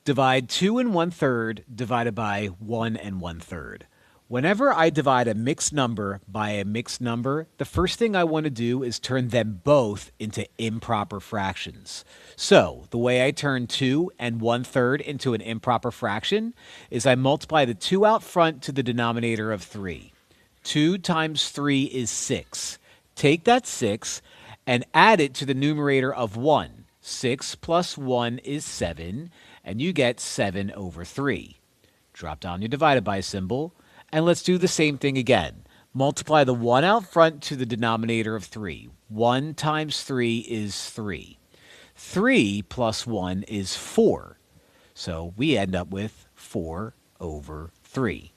Divide 2 and 1/3 divided by 1 and 1/3. Whenever I divide a mixed number by a mixed number, the first thing I want to do is turn them both into improper fractions. So the way I turn 2 and 1/3 into an improper fraction is I multiply the 2 out front to the denominator of 3. 2 times 3 is 6. Take that 6 and add it to the numerator of 1. 6 plus 1 is 7, and you get 7 over 3. Drop down your divided by symbol, and let's do the same thing again. Multiply the 1 out front to the denominator of 3. 1 times 3 is 3. 3 plus 1 is 4. So we end up with 4 over 3.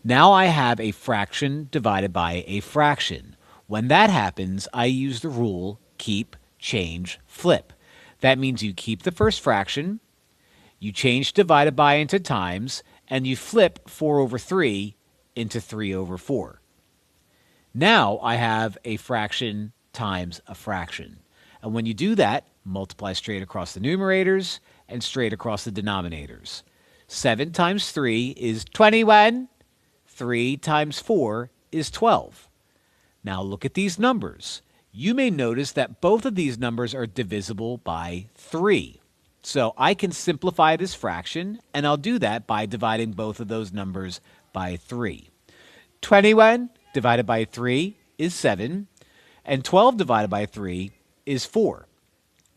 Now I have a fraction divided by a fraction. When that happens, I use the rule keep, change, flip. That means you keep the first fraction, you change divided by into times, and you flip 4 over 3 into 3 over 4. Now I have a fraction times a fraction. And when you do that, multiply straight across the numerators and straight across the denominators. 7 times 3 is 21. 3 times 4 is 12. Now look at these numbers. You may notice that both of these numbers are divisible by 3. So I can simplify this fraction, and I'll do that by dividing both of those numbers by 3. 21 divided by 3 is 7, and 12 divided by 3 is 4.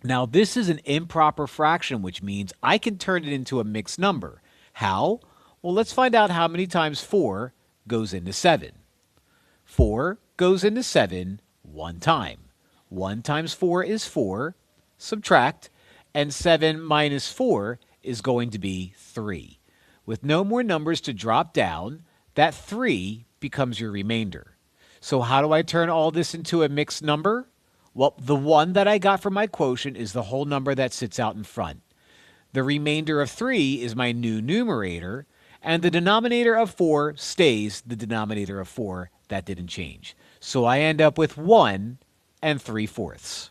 Now this is an improper fraction, which means I can turn it into a mixed number. How? Well, let's find out how many times 4 goes into 7. 4 goes into 7 one time. 1 times 4 is 4. Subtract, and 7 minus 4 is going to be 3. With no more numbers to drop down, that 3 becomes your remainder. So how do I turn all this into a mixed number? Well, the 1 that I got from my quotient is the whole number that sits out in front. The remainder of 3 is my new numerator, and the denominator of 4 stays the denominator of 4. That didn't change. So I end up with 1 and 3/4.